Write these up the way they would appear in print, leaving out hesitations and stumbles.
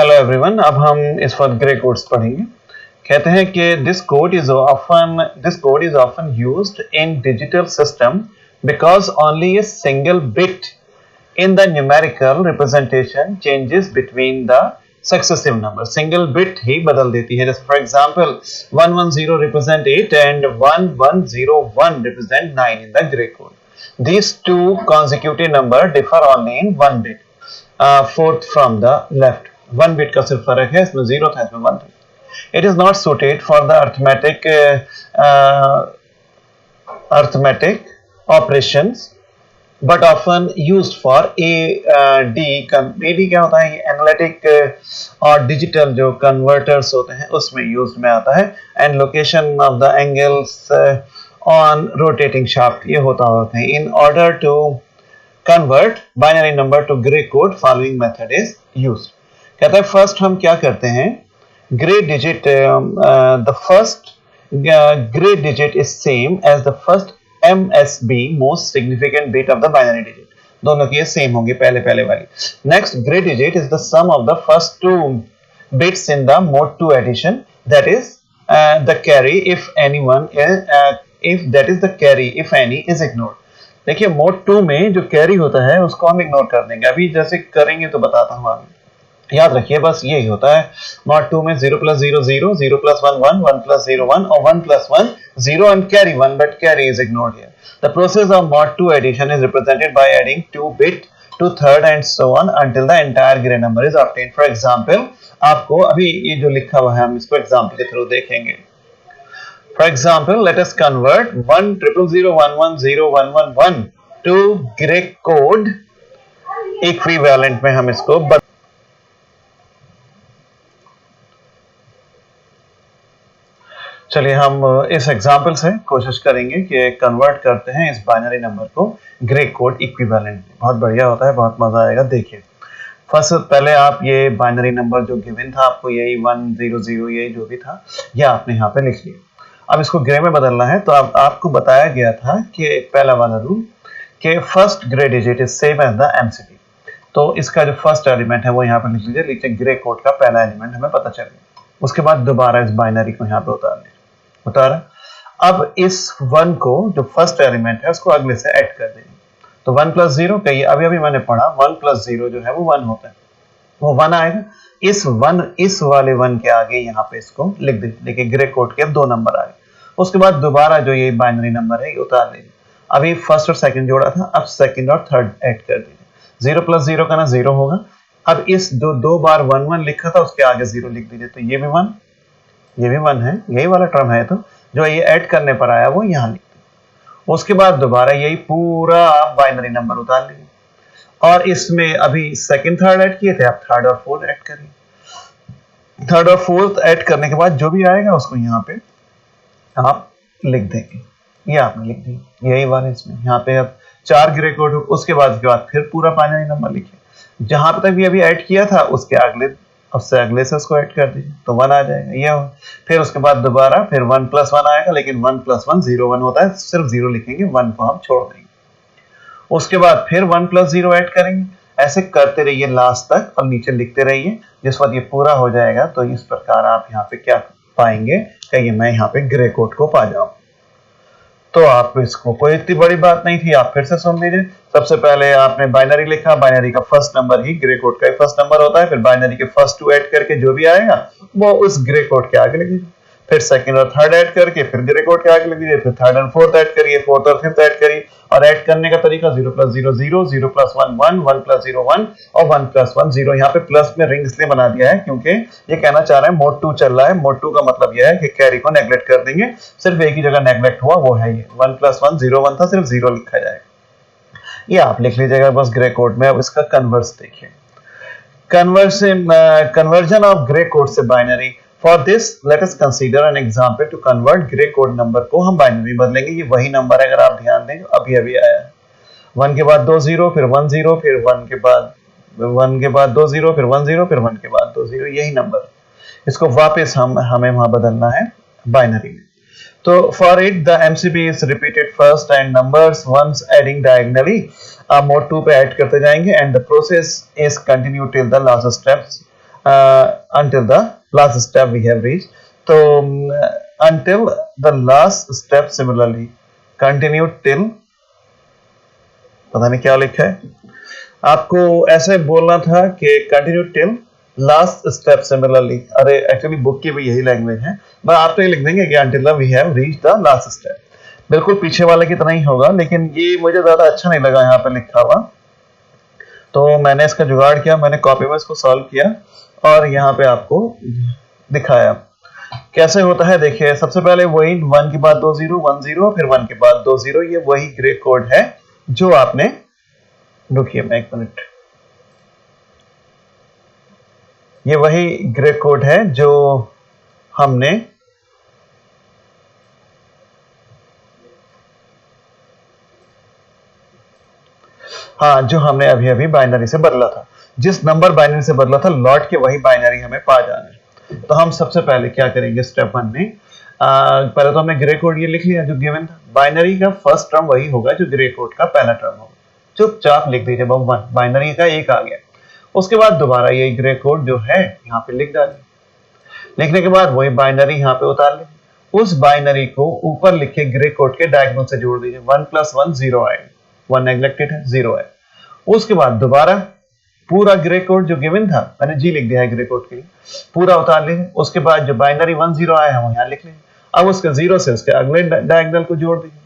Hello everyone, अब हम इस वक्त ग्रे कोड्स पढ़ेंगे। कहते हैं कि this code is often used in digital system because only a single bit in the numerical representation changes between the successive number. Single bit ही बदल देती है। जैसे for example 110 represent 8 and 1101 represent 9 in the gray code. These two consecutive number differ only in one bit. Fourth from the left, 1 bit का सिर्फ फर्क है, इसमें 0 था, इसमें 1 था. It is not suited for the arithmetic operations but often used for AD क्या होता है, एनालिटिक और डिजिटल जो कन्वर्टर्स होते हैं उसमें यूज में आता है. And location of the angles on rotating shaft ये होता है. In order to convert binary number to gray code following method is used. कहता है फर्स्ट हम क्या करते हैं, gray digit the first gray digit is same as the first MSB most significant bit of the binary digit. दोनों की ये same होंगी पहले वाली. Next, gray digit is the sum of the first two bits in the mode 2 addition, that is the carry if any is ignored. देखिए mode 2 में जो carry होता है उसको हम इग्नोर कर देंगे. अभी जैसे करेंगे तो बताता हूँ आगे. याद रखिए बस यही होता है. मोड 2 में 0 + 0 0, 0 + 1 1, 1 + 0 1 और 1 + 1 0 and carry 1, but carry is ignored here. The process of mod 2 addition is represented by adding 2 bit to third and so on until the entire gray number is obtained. For example, आपको अभी ये जो लिखा हुआ है हम इसको example के थ्रू देखेंगे. For example, let us convert 100011011 to gray code equivalent में हम इसको चलिए हम इस एग्जाम्पल से कोशिश करेंगे कि कन्वर्ट करते हैं इस बाइनरी नंबर को ग्रे कोड इक्विवेलेंट में. बहुत बढ़िया होता है, बहुत मजा आएगा. देखिए फर्स्ट पहले आप ये बाइनरी नंबर जो गिवन था आपको, यही 100 यही जो भी था, यह आपने यहाँ पे लिख लिया. अब इसको ग्रे में बदलना है तो अब आपको बताया गया था कि पहला वाला रूल कि first Gray digit is same as the MCB. तो इसका जो फर्स्ट एलिमेंट है वो यहाँ पे लिख लीजिए. लिखिए ग्रे कोड का पहला एलिमेंट हमें पता चल गया. उसके बाद दोबारा इस बाइनरी को यहाँ पे उतारा. अब इस 1 को जो फर्स्ट एलिमेंट है उसको अगले से ऐड कर देंगे. तो 1 + 0 कहिए, अभी मैंने पढ़ा 1 + 0 जो है वो 1 होता है, वो 1 आएगा. इस वाले 1 के आगे यहाँ पे इसको लिख दीजिए. देखिए ग्रे कोड के अब 2 नंबर आ गए. उसके बाद दोबारा जो ये बाइनरी नंबर है ये उतार लीजिए. अभी फर्स्ट और सेकंड जोड़ा था, अब सेकंड और थर्ड ऐड कर दीजिए. 0 + 0 का ना 0 होगा. अब इस दो बार 1 1 लिखा था उसके आगे 0 लिख दीजिए. तो ये भी 1, ये भी 1 है, यही वाला टर्म है. तो जो ये ऐड करने पर आया वो यहाँ लिख दीजिए. उसके बाद दोबारा यही पूरा बाइनरी नंबर उतार लीजिए. और इसमें अभी सेकंड थर्ड ऐड किए थे, आप थर्ड और फोर्थ ऐड करिए. थर्ड और फोर्थ ऐड करने के बाद जो भी आएगा उसको यहाँ पे आप लिख देंगे. ये आपने लिख दी, यही वाला इसमें यहाँ पे अब 4 ग्रे कोड. उसके बाद फिर पूरा बाइनरी नंबर लिखिए. जहां तक भी अभी ऐड किया था उसके अगले से उसको ऐड कर दीजिए तो 1 आ जाएगा. ये फिर उसके बाद दोबारा फिर 1 + 1 आएगा, लेकिन 1 + 1 0 1 होता है, सिर्फ 0 लिखेंगे, 1 को हम छोड़ देंगे. उसके बाद फिर 1 + 0 ऐड करेंगे. ऐसे करते रहिए लास्ट तक और नीचे लिखते रहिए. जिस वक्त ये पूरा हो जाएगा तो इस प्रकार आप यहाँ पे क्या पाएंगे, कहिए मैं यहाँ पे ग्रे कोड को पा जाऊं. तो आप इसको कोई इतनी बड़ी बात नहीं थी, आप फिर से सुन लीजिए. सबसे पहले आपने बाइनरी लिखा, बाइनरी का फर्स्ट नंबर ही ग्रे कोड का फर्स्ट नंबर होता है. फिर बाइनरी के फर्स्ट 2 ऐड करके जो भी आएगा वो उस ग्रे कोड के आगे लिख दीजिए. फिर सेकंड और थर्ड ऐड करके फिर ग्रे कोड के आगे लिख दीजिए. फिर थर्ड एंड फोर्थ ऐड करिए, फोर्थ और फिफ्थ ऐड करिए. और ऐड करने का तरीका 0 + 0 0, 0 + 1 1, 1 + 0 1 और 1 + 1 0. यहाँ पे प्लस में रिंग इसलिए बना दिया है क्योंकि ये कहना चाह रहा है मोड 2 चल रहा है. मोड 2 का मतलब यह है कि कैरी को नेग्लेक्ट कर देंगे. सिर्फ एक ही जगह नेग्लेक्ट हुआ, वो है ये 1 + 1 0 1 था, सिर्फ 0 लिखा जाएगा. ये आप लिख लीजिएगा बस ग्रे कोड में. अब इसका कन्वर्स देखिए. कन्वर्जन ऑफ ग्रे कोड से binary. For this, let us consider an example to convert gray code number को हम बाइनरी बदलेंगे. ये वही नंबर है, अगर आप ध्यान दें अभी आया. 1 के बाद 2 0, फिर 1 0, फिर 1 के बाद 2 0, फिर 1 0, फिर 1 के बाद 2 0. यही नंबर, इसको वापस हमें वहां बदलना है बाइनरी में. तो for it the MCB is repeated first and numbers once adding diagonally. आप मोड 2 पे ऐड करते जाएंगे and the process is continue till the last steps until the last step we have reached. तो until the last step similarly continue till, पता नहीं क्या लिखा है, आपको ऐसे बोलना था कि continue till last step similarly. अरे एक्चुअली बुक की भी यही लैंग्वेज है, बट आप तो ये लिख देंगे कि until we have reached the last step. बिल्कुल पीछे वाले की तरह ही होगा, लेकिन ये मुझे ज्यादा अच्छा नहीं लगा यहाँ पे लिखा हुआ, तो मैंने इसका जुगाड़ किया, मैंने कॉपी में इसको सॉल्व किया और यहाँ पे आपको दिखाया कैसे होता है। देखिए सबसे पहले वही 1 के बाद 2 0, 1 0, फिर 1 के बाद 2 0, ये वही ग्रे कोड है जो आपने, रुकिए मैं 1 मिनट, ये वही ग्रे कोड है जो हमने जो हमने अभी अभी बाइनरी से बदला था, जिस नंबर बाइनरी से बदला था लौट के वही बाइनरी हमें पा जाना है। तो हम सबसे पहले क्या करेंगे स्टेप 1 में, पहले तो हमने ग्रे कोड ये लिख लिया जो गिवन था, बाइनरी का फर्स्ट टर्म वही होगा जो ग्रे कोड का पहला टर्म होगा, चुपचाप लिख दीजिए 1, बाइनरी का 1 आ गया। उसके बाद दोबारा ये ग्रे कोड जो है यहाँ पे लिख डालिए, लिखने के बाद वही बाइनरी यहाँ पे उतार लीजिए, उस बाइनरी को ऊपर लिखे ग्रे कोड के डायगोनल से जोड़ दीजिए, 1 + 1 0 आएगा, 1 नेग्लेक्टेड है 0 है। उसके बाद दोबारा पूरा ग्रे कोड जो गिवन था, मैंने जी लिख दिया है ग्रे कोड के लिए, पूरा उतार लीजिए, उसके बाद जो बाइनरी 1 0 आया है वो यहाँ लिख लीजिए, अब उसके 0 से उसके अगले डायगोनल को जोड़ दीजिए,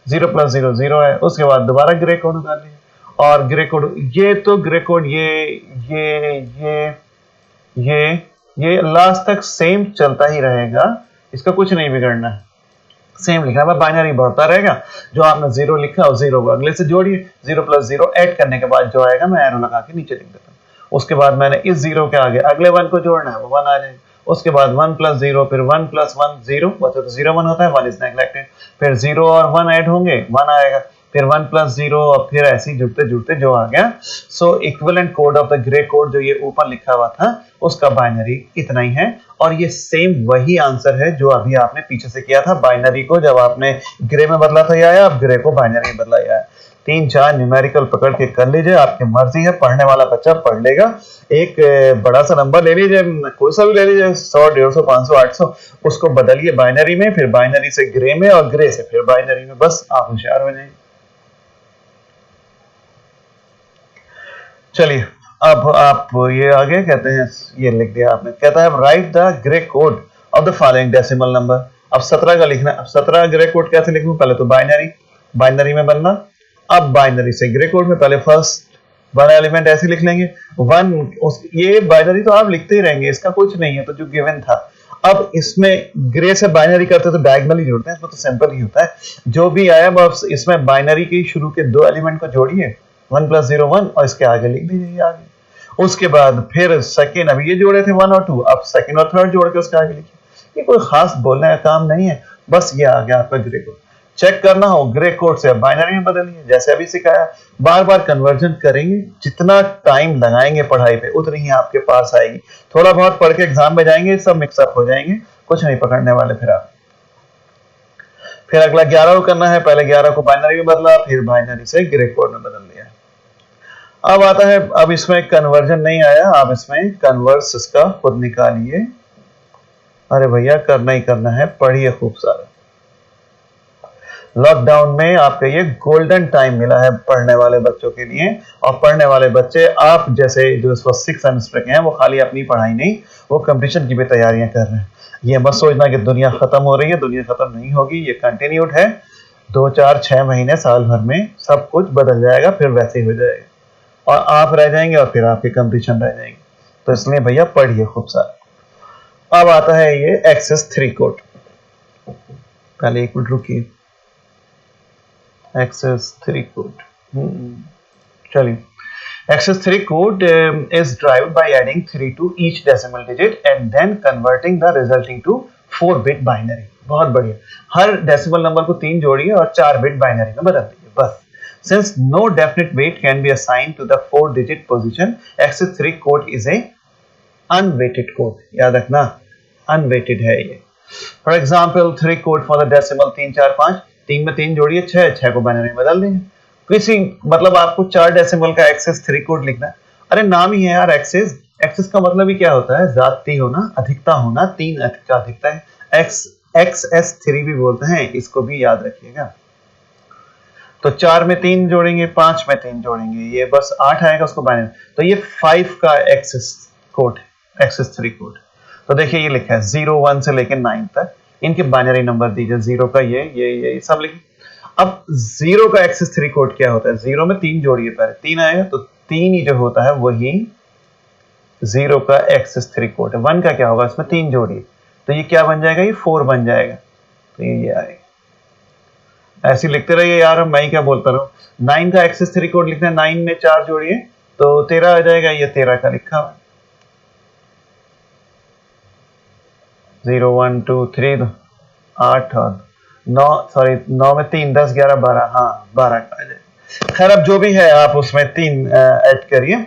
0 + 0 0 है, उसके बाद दोबारा ग्रे कोड उतार लीजिए और ग्रे कोड, ये तो ग्रे कोड ये लास्ट तक सेम चलता ही रहेगा, इसका कुछ नहीं बिगड़ना है, सेम लिखना है, बाइनरी बढ़ता रहेगा, जो आपने 0 लिखा और 0 को अगले से जोड़िए, 0 + 0 ऐड करने के बाद जो आएगा मैं एरो लगा के नीचे लिख देता हूँ। उसके बाद मैंने इस 0 के आगे अगले 1 को जोड़ना है, वो 1 आ जाएगा, उसके बाद 1 + 0, फिर 1 + 1 0, बचा तो 0 1 होता है, 1 इज नेग्लेक्टेड, फिर 0 और 1 ऐड होंगे 1 आएगा, फिर 1 + 0 और फिर ऐसे ही जुड़ते जुड़ते जो आ गया। So equivalent code of the grey code जो ये ऊपर लिखा हुआ था उसका बाइनरी इतना ही है, और ये सेम वही आंसर है जो अभी आपने पीछे से किया था, बाइनरी को जब आपने ग्रे में बदला था ये आया, अब ग्रे को बाइनरी में बदला आया। 3-4 न्यूमेरिकल पकड़ के कर लीजिए, आपकी मर्जी है, पढ़ने वाला बच्चा पढ़ लेगा, एक बड़ा सा नंबर ले लीजिए, कोई सा भी ले लीजिए, 100 150 500 800, उसको बदलिए बाइनरी में, फिर बाइनरी से ग्रे में और ग्रे से फिर बाइनरी में, बस आप होशियार हो जाएंगे। चलिए अब आप ये आगे कहते हैं, ये लिख दिया आपने, कहता है right the grey code of the following decimal number. अब 17 का लिखना है, अब 17 ग्रे कोड कैसे लिखूं, पहले तो बाइनरी में बनना, अब बाइनरी से ग्रे कोड में पहले फर्स्ट 1 एलिमेंट ऐसे लिख लेंगे 1, ये बाइनरी तो आप लिखते ही रहेंगे, इसका कुछ नहीं है, तो जो गिवन था। अब इसमें ग्रे से बाइनरी करते तो डायगोनल ही जोड़ते हैं, इसमें तो सिंपल ही होता है, जो भी आया बस इसमें बाइनरी के शुरू के 2 एलिमेंट को जोड़िए, 1 + 0 1 और इसके आगे लिख दीजिए आगे, उसके बाद फिर सेकेंड, अभी ये जोड़े थे 1 और 2, अब सेकेंड और थर्ड जोड़ के उसके आगे लिखिए, ये कोई खास बोलने का काम नहीं है, बस ये आ गया आपका ग्रे कोड। चेक करना हो ग्रे कोड से बाइनरी में बदलिए, जैसे अभी सिखाया, बार बार कन्वर्जन करेंगे, जितना टाइम लगाएंगे पढ़ाई पे उतनी ही आपके पास आएगी, थोड़ा बहुत पढ़ के एग्जाम में जाएंगे सब मिक्सअप हो जाएंगे, कुछ नहीं पकड़ने वाले फिर आप। फिर अगला 11 को करना है, पहले 11 को बाइनरी में बदला, फिर बाइनरी से ग्रे कोड में बदल दिया। अब आता है, अब इसमें कन्वर्जन नहीं आया, अब इसमें कन्वर्स इसका खुद निकालिए, अरे भैया करना ही करना है, पढ़िए खूब सारा। लॉकडाउन में आपको ये गोल्डन टाइम मिला है पढ़ने वाले बच्चों के लिए, और पढ़ने वाले बच्चे आप जैसे जो इस वक्त 6 सेमेस्टर के हैं, वो खाली अपनी पढ़ाई नहीं, वो कंपटीशन की भी तैयारियां कर रहे हैं। ये मत सोचना कि दुनिया खत्म हो रही है, दुनिया खत्म नहीं होगी, ये कंटिन्यूड है, 2 4 6 महीने साल भर में सब कुछ बदल जाएगा, फिर वैसे ही हो जाएगा और आप रह जाएंगे और फिर आपके कंपटीशन रह जाएंगे, तो इसलिए भैया पढ़िए खूब सारा। अब आता है ये एक्सेस 3 कोड, पहले 1 मिनट रुकिए, एक्सेस 3 कोड, चलिए, excess 3 code is derived by adding 3 to each decimal digit and then converting the resulting to 4-bit binary। बहुत बढ़िया, हर डेसिमल नंबर को 3 जोड़िए और 4 बिट बाइनरी में बदल दीजिए, बस। Since no definite weight can be assigned to the 4-digit position, access 3 code is a unweighted code। याद रखना unweighted है ये। For example, 3 code for the decimal 3 4 5, 3 में 3 जोड़िए 6, 6 को बाइनरी में बदल देंगे। किसी मतलब आपको 4 डेसिमल का एक्सेस 3 कोड लिखना है, अरे नाम ही है यार एक्सेस, एक्सेस का मतलब ही क्या होता है, ज्यादती होना, अधिकता होना, 3 का अधिकता है, XS3 भी बोलते हैं, इसको भी याद रखिएगा। तो 4 में 3 जोड़ेंगे, 5 में 3 जोड़ेंगे, ये बस 8 आएगा उसको बाइनरी। तो ये 5 का एक्सेस कोड है, XS3 कोड। तो देखिए ये लिखा है 0 1 से लेकर 9 तक, इनके बाइनरी नंबर दीजिए, 0 का ये सब लिखिए। अब 0 का XS3 कोड क्या होता है, 0 में 3 जोड़िए, पहले 3 आएगा तो 3 ही जो होता है वही 0 का XS3 कोड है। 1 का क्या होगा, इसमें 3 जोड़िए, तो ये क्या बन जाएगा, ये 4 बन जाएगा, तो ये आएगा। ऐसे लिखते रहिए यार, मैं ही क्या बोलता रहूं। 9 का XS3 कोड लिखना है, 9 में 4 जोड़िए तो 13 आ जाएगा, ये 13 का लिखा हुआ, 0 1 2 3 8 और 9, सॉरी 9 में 3 10 11 12, हाँ 12 का आ जाएगा। खैर अब जो भी है आप उसमें 3 ऐड करिए।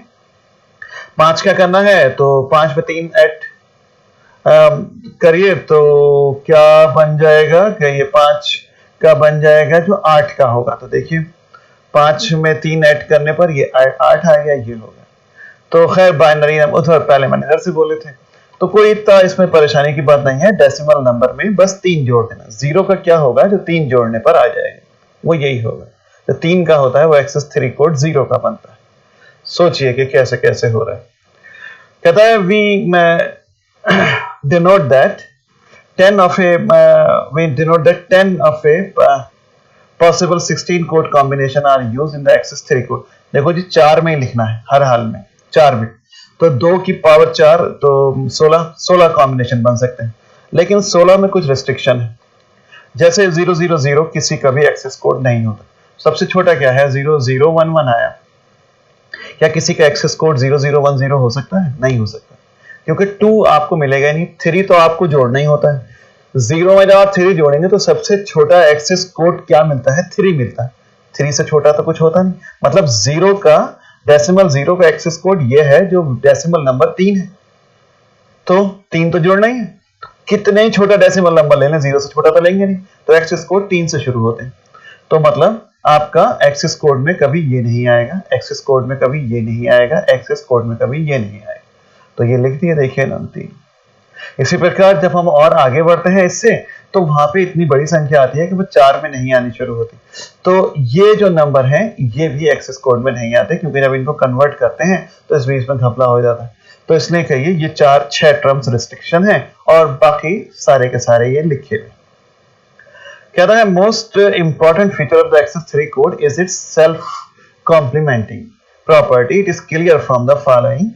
5 का करना है तो 5 में 3 ऐड करिए तो क्या बन जाएगा कि ये 5 का बन जाएगा जो 8 का होगा। तो देखिए 5 में 3 ऐड करने पर ये 8 आ गया, ये होगा। तो खैर बाइनरी नंबर पहले मैंने इधर से बोले थे, तो कोई इतना इसमें परेशानी की बात नहीं है। डेसिमल नंबर में बस 3 जोड़ देना। 0 का क्या होगा, जो 3 जोड़ने पर आ जाएगा वो यही होगा। जो 3 का होता है वो XS3 कोड 0 का बनता है। सोचिए कि कैसे कैसे हो रहा है। कहता है we denote that 10 of a we denote that 10 of a possible 16 code combination are used in the XS3 code। देखो जी 4 में ही लिखना है हर हाल में, 4 बिट, तो 2 की पावर 4 तो 16 कॉम्बिनेशन बन सकते हैं। लेकिन 16 में कुछ रेस्ट्रिक्शन है, जैसे 000 किसी का भी एक्सेस कोड नहीं होता। सबसे छोटा क्या है, 0011 आया, क्या किसी का एक्सेस कोड 0010 हो सकता है? नहीं हो सकता, क्योंकि 2 आपको मिलेगा ही नहीं, 3 तो आपको जोड़ना ही होता है। 0 में जब आप 3 जोड़ेंगे तो सबसे छोटा एक्सेस कोड क्या मिलता है, 3 मिलता है। 3 से छोटा तो कुछ होता नहीं, मतलब 0 का डेसिमल 0 का एक्सेस कोड ये है जो डेसिमल नंबर 3 है, तो 3 तो जोड़ना ही है। तो कितने ही छोटा डेसिमल नंबर ले लें, 0 से छोटा तो लेंगे नहीं, तो एक्सेस कोड 3 से शुरू होते हैं। तो मतलब आपका एक्सेस कोड में कभी ये नहीं आएगा, एक्सेस कोड में कभी ये नहीं आएगा, एक्सेस कोड में कभी ये नहीं आएगा। तो ये लिख दिए, देखिए ना 3। इसी प्रकार जब हम और आगे बढ़ते हैं इससे, तो वहां पे इतनी बड़ी संख्या आती है कि वो 4 में नहीं आनी शुरू होती। तो ये जो नंबर है ये भी एक्सेस कोड में नहीं आते, क्योंकि जब इनको कन्वर्ट करते हैं तो इस बीच में घपला हो जाता है। तो इसलिए कहिए ये 6 टर्म्स रिस्ट्रिक्शन है और बाकी सारे के सारे ये लिखे हुए। कहता है most important feature of the XS3 code is its self complementing property. It is clear from the following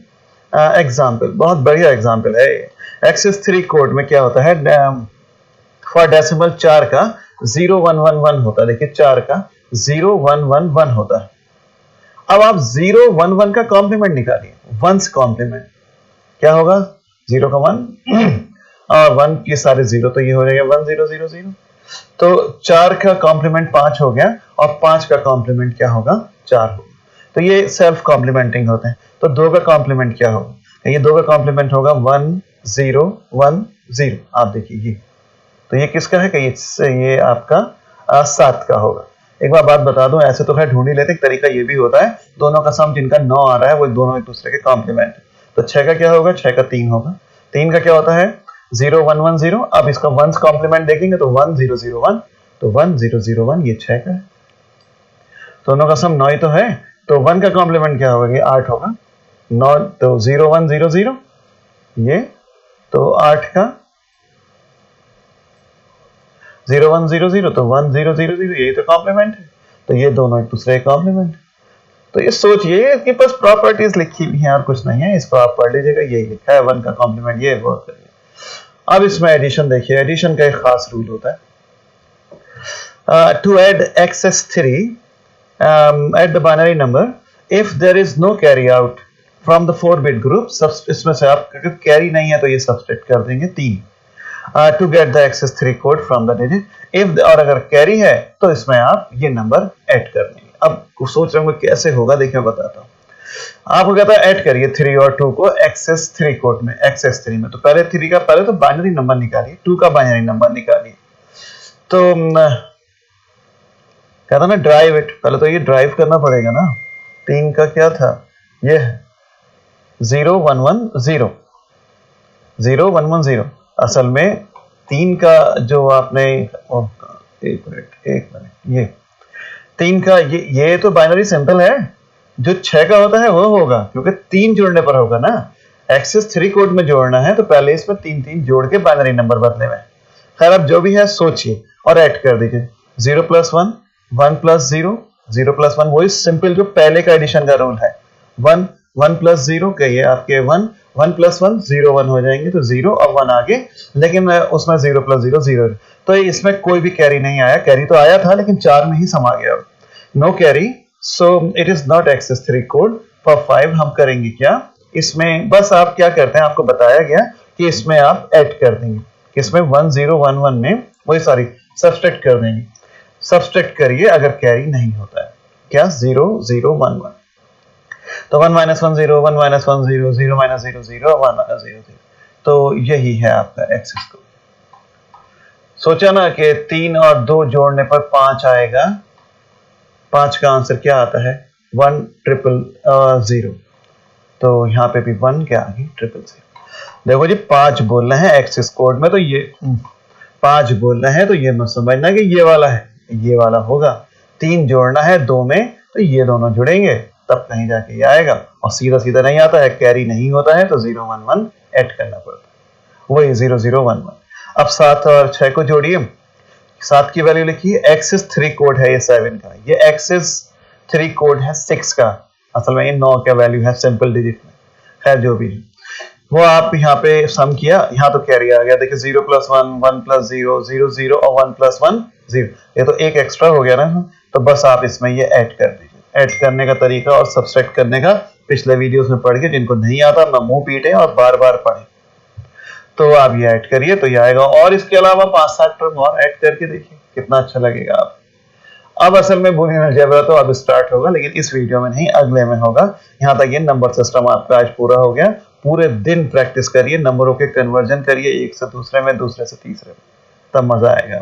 example. बहुत बढ़िया एग्जाम्पल है। XS3 कोड में क्या होता है, फॉर डेसिमल 4 का 0111 होता है। देखिए 4 का 0111 होता है। अब आप 011 का कॉम्प्लीमेंट निकालिए, वंस कॉम्प्लीमेंट क्या होगा, 0 का 1 और 1 के सारे 0, तो ये हो जाएगा 1000। तो 4 का कॉम्प्लीमेंट 5 हो गया और 5 का कॉम्प्लीमेंट क्या होगा, 4 होगा। तो ये सेल्फ कॉम्प्लीमेंटिंग होते हैं। तो 2 का कॉम्प्लीमेंट क्या होगा, ये 2 का कॉम्प्लीमेंट होगा 1010। आप देखिए ये, तो ये किसका है कि ये आपका 7 का होगा। एक बार बात बता दूं, ऐसे तो खैर ढूंढ ही लेते, एक तरीका ये भी होता है, दोनों का सम जिनका 9 आ रहा है वो दोनों एक दूसरे के कॉम्प्लीमेंट है। तो 6 का क्या होगा, 6 का 3 होगा। 3 का क्या होता है 0110। अब इसका वंस कॉम्प्लीमेंट देखेंगे तो 1001, तो 1001 ये 6 का है। दोनों का सम 9 ही तो है, तो 1 का कॉम्प्लीमेंट क्या होगा, ये 8 होगा। 9 तो 0100 ये, तो 8 का 0100 तो 1000, यही तो कॉम्प्लीमेंट है। तो ये दोनों एक दूसरे के कॉम्प्लीमेंट। तो ये सोचिए, इसके पास प्रॉपर्टीज लिखी हुई हैं और कुछ नहीं है, इसको आप पढ़ लीजिएगा, यही लिखा है 1 का कॉम्प्लीमेंट ये वो करिए। अब इसमें एडिशन देखिए, एडिशन का एक खास रूल होता है। To add XS3 at the binary number if there is no carry out from the 4-bit group, इसमें से आप अगर कैरी नहीं है तो ये सब्सट्रैक्ट कर देंगे 3 to get the XS3 code from the digit if, और अगर कैरी है तो इसमें आप ये नंबर ऐड कर देंगे। अब सोच रहे होंगे कैसे होगा, देखिए मैं बताता हूँ आपको। कहता है ऐड करिए 3 और 2 को XS3 कोड में, XS3 में। तो पहले 3 का पहले तो बाइनरी नंबर निकालिए, 2 का बाइनरी नंबर निकालिए। तो कहता ना ड्राइव इट, पहले तो ये ड्राइव करना पड़ेगा ना। 3 का क्या था, ये है 0110 0110। असल में 3 का जो आपने एक मिनट ये 3 का ये तो बाइनरी सिंपल है, जो 6 का होता है वो होगा, क्योंकि 3 जोड़ने पर होगा ना। एक्सेस 3 कोड में जोड़ना है तो पहले इसमें 3 जोड़ के बाइनरी नंबर बदले में। खैर अब जो भी है सोचिए और ऐड कर दीजिए। 0 + 1 1 + 0 0 + 1 वही सिंपल जो पहले का एडिशन का रूल है। 1 1 + 0 के ये आपके 1 1 + 1 0 1 हो जाएंगे, तो 0 और 1 आगे, लेकिन उसमें 0 + 0 0। तो इसमें कोई भी कैरी नहीं आया, कैरी तो आया था लेकिन 4 में ही समा गया। No carry, so it is not excess 3 code. For 5 हम करेंगे क्या, इसमें बस आप क्या करते हैं, आपको बताया गया कि इसमें आप ऐड कर देंगे, इसमें 1011 में वही सॉरी सब्सट्रैक्ट कर देंगे। सब्सट्रैक्ट करिए अगर कैरी नहीं होता है, क्या 0 0 1 1, तो 1 - 1 0 1 - 1 0 0 - 0 0 1 - 0 0। तो यही है आपका एक्सेस कोड। सोचा ना कि 3 और 2 जोड़ने पर 5 आएगा, 5 का आंसर क्या आता है 1 0 0। तो यहाँ पे भी 1 के आगे 0 0। देखो जी 5 बोलना है एक्सेस कोड में, तो ये 5 बोलना है तो ये मत समझना कि ये वाला है, ये वाला होगा। 3 जोड़ना है 2 में तो ये दोनों जुड़ेंगे, तब कहीं जाके ये आएगा। और सीधा सीधा नहीं आता है, कैरी नहीं होता है तो 0 1 1 ऐड करना पड़ता है, वही 0 0 1 1। अब 7 और 6 को जोड़िए, 7 की वैल्यू लिखिए। एक्सेस 3 कोड है ये 7 का, ये एक्सेस 3 कोड है 6 का। असल में ये 9 का वैल्यू है सिंपल डिजिट में। खैर जो भी है वो आप यहाँ पे सम किया, यहाँ तो कैरी आ गया। देखिए 0 + 1 1 + 0 0 0 और 1 + 1 0। ये तो एक एक्स्ट्रा हो गया ना, तो बस आप इसमें ये ऐड कर दीजिए। ऐड करने का तरीका और सब्सट्रैक्ट करने का पिछले वीडियोस में पढ़ के, जिनको नहीं आता अपना मुंह पीटे और बार बार पढ़े, तो आप ये ऐड करिए तो ये आएगा। और इसके अलावा 5-7 टर्म और ऐड करके देखिए कितना अच्छा लगेगा आप। अब असल में बुलियन अलजेब्रा तो अब स्टार्ट होगा, लेकिन इस वीडियो में नहीं, अगले में होगा। यहाँ तक ये नंबर सिस्टम आपका आज पूरा हो गया। पूरे दिन प्रैक्टिस करिए, नंबरों के कन्वर्जन करिए, एक से दूसरे में, दूसरे से तीसरे में, तब मजा आएगा।